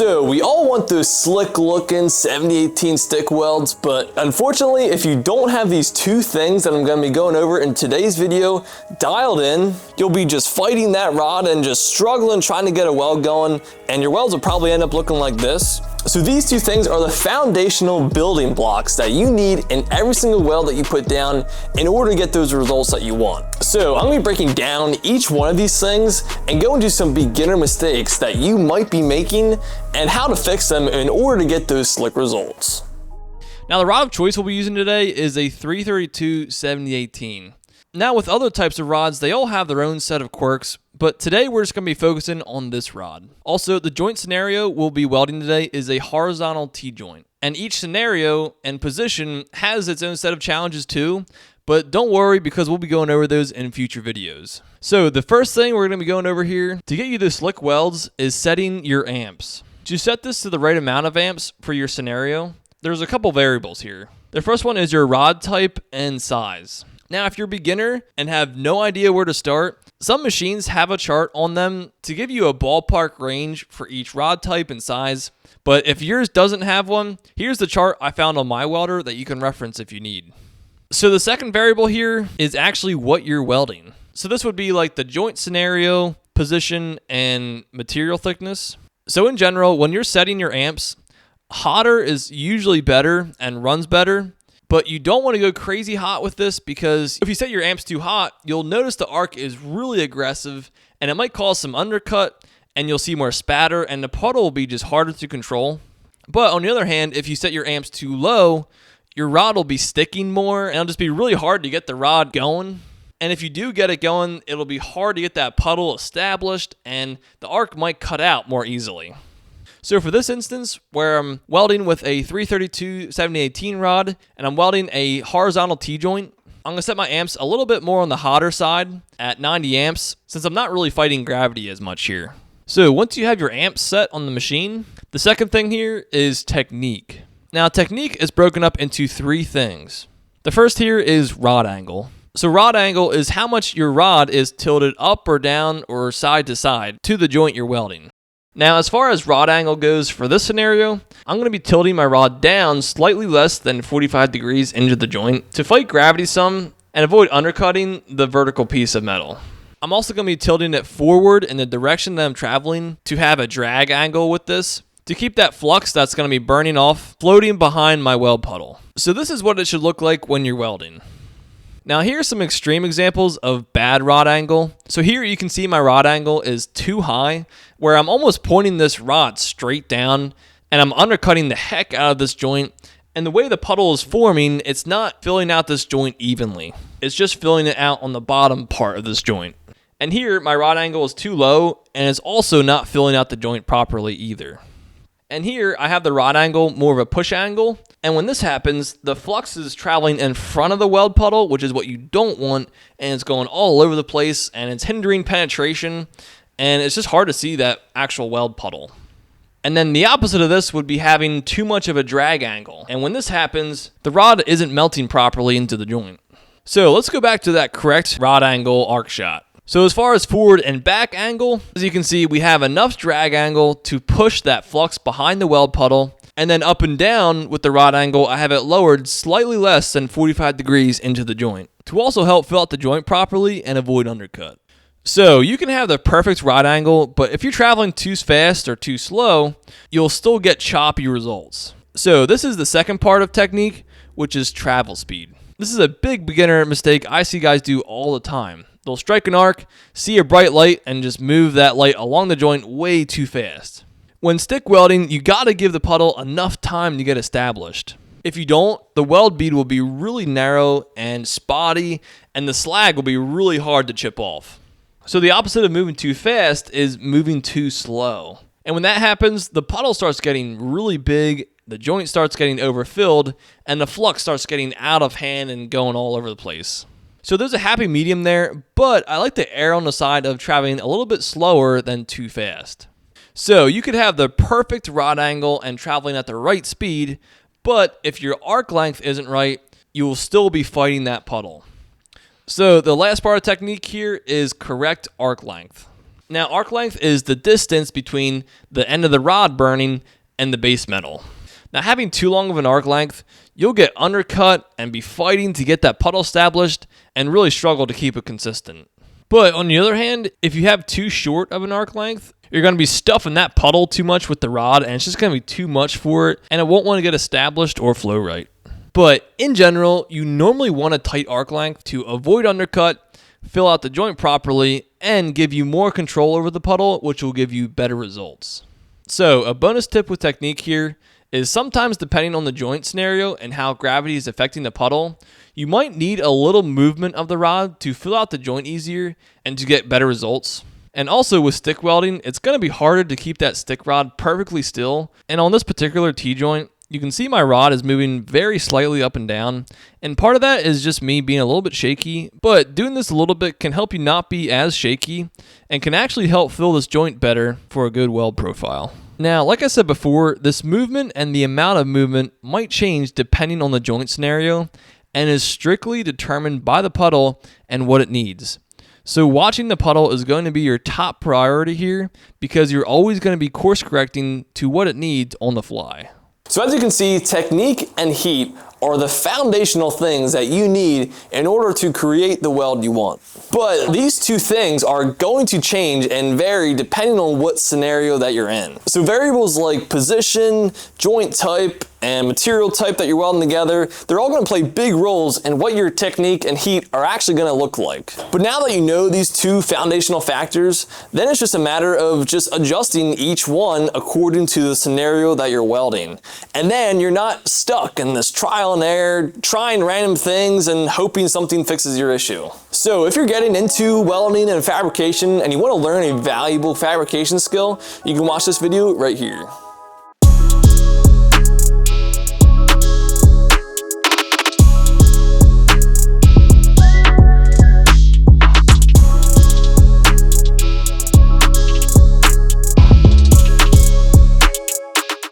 So we all want those slick looking 7018 stick welds, but unfortunately if you don't have these two things that I'm going to be going over in today's video dialed in, you'll be just fighting that rod and just struggling trying to get a weld going, and your welds will probably end up looking like this. So these two things are the foundational building blocks that you need in every single weld that you put down in order to get those results that you want. So I'm going to be breaking down each one of these things and go into some beginner mistakes that you might be making and how to fix them in order to get those slick results. Now the rod of choice we'll be using today is a 332 7018. Now with other types of rods, they all have their own set of quirks, but today we're just going to be focusing on this rod. Also, the joint scenario we'll be welding today is a horizontal T-joint. And each scenario and position has its own set of challenges too, but don't worry because we'll be going over those in future videos. So the first thing we're going to be going over here to get you the slick welds is setting your amps. To set this to the right amount of amps for your scenario, there's a couple variables here. The first one is your rod type and size. Now, if you're a beginner and have no idea where to start, some machines have a chart on them to give you a ballpark range for each rod type and size. But if yours doesn't have one, here's the chart I found on my welder that you can reference if you need. So the second variable here is actually what you're welding. So this would be like the joint scenario, position, and material thickness. So in general, when you're setting your amps, hotter is usually better and runs better. But you don't want to go crazy hot with this because if you set your amps too hot, you'll notice the arc is really aggressive and it might cause some undercut and you'll see more spatter and the puddle will be just harder to control. But on the other hand, if you set your amps too low, your rod will be sticking more and it'll just be really hard to get the rod going. And if you do get it going, it'll be hard to get that puddle established and the arc might cut out more easily. So for this instance, where I'm welding with a 332 7018 rod and I'm welding a horizontal T-joint, I'm going to set my amps a little bit more on the hotter side at 90 amps since I'm not really fighting gravity as much here. So once you have your amps set on the machine, the second thing here is technique. Now technique is broken up into three things. The first here is rod angle. So rod angle is how much your rod is tilted up or down or side to side to the joint you're welding. Now, as far as rod angle goes for this scenario, I'm going to be tilting my rod down slightly less than 45 degrees into the joint to fight gravity some and avoid undercutting the vertical piece of metal. I'm also going to be tilting it forward in the direction that I'm traveling to have a drag angle with this to keep that flux that's going to be burning off floating behind my weld puddle. So this is what it should look like when you're welding. Now here are some extreme examples of bad rod angle. So here you can see my rod angle is too high, where I'm almost pointing this rod straight down and I'm undercutting the heck out of this joint. And the way the puddle is forming, it's not filling out this joint evenly. It's just filling it out on the bottom part of this joint. And here my rod angle is too low and it's also not filling out the joint properly either. And here I have the rod angle more of a push angle. And when this happens, the flux is traveling in front of the weld puddle, which is what you don't want. And it's going all over the place and it's hindering penetration. And it's just hard to see that actual weld puddle. And then the opposite of this would be having too much of a drag angle. And when this happens, the rod isn't melting properly into the joint. So let's go back to that correct rod angle arc shot. So as far as forward and back angle, as you can see, we have enough drag angle to push that flux behind the weld puddle. And then up and down with the rod angle, I have it lowered slightly less than 45 degrees into the joint to also help fill out the joint properly and avoid undercut. So you can have the perfect rod angle, but if you're traveling too fast or too slow, you'll still get choppy results. So this is the second part of technique, which is travel speed. This is a big beginner mistake I see guys do all the time. They'll strike an arc, see a bright light, and just move that light along the joint way too fast. When stick welding, you gotta give the puddle enough time to get established. If you don't, the weld bead will be really narrow and spotty, and the slag will be really hard to chip off. So the opposite of moving too fast is moving too slow. And when that happens, the puddle starts getting really big, the joint starts getting overfilled, and the flux starts getting out of hand and going all over the place. So there's a happy medium there, but I like to err on the side of traveling a little bit slower than too fast. So you could have the perfect rod angle and traveling at the right speed, but if your arc length isn't right, you will still be fighting that puddle. So the last part of technique here is correct arc length. Now, arc length is the distance between the end of the rod burning and the base metal. Now, having too long of an arc length, you'll get undercut and be fighting to get that puddle established and really struggle to keep it consistent. But on the other hand, if you have too short of an arc length, you're going to be stuffing that puddle too much with the rod, and it's just going to be too much for it, and it won't want to get established or flow right. But in general, you normally want a tight arc length to avoid undercut, fill out the joint properly, and give you more control over the puddle, which will give you better results. So a bonus tip with technique here is sometimes, depending on the joint scenario and how gravity is affecting the puddle, you might need a little movement of the rod to fill out the joint easier and to get better results. And also with stick welding, it's going to be harder to keep that stick rod perfectly still. And on this particular T-joint, you can see my rod is moving very slightly up and down. And part of that is just me being a little bit shaky, but doing this a little bit can help you not be as shaky and can actually help fill this joint better for a good weld profile. Now, like I said before, this movement and the amount of movement might change depending on the joint scenario and is strictly determined by the puddle and what it needs. So watching the puddle is going to be your top priority here because you're always going to be course correcting to what it needs on the fly. So as you can see, technique and heat are the foundational things that you need in order to create the weld you want. But these two things are going to change and vary depending on what scenario that you're in. So variables like position, joint type, and material type that you're welding together, they're all going to play big roles in what your technique and heat are actually going to look like. But now that you know these two foundational factors, then it's just a matter of just adjusting each one according to the scenario that you're welding. And then you're not stuck in this trial and error, trying random things and hoping something fixes your issue. So if you're getting into welding and fabrication and you want to learn a valuable fabrication skill, you can watch this video right here.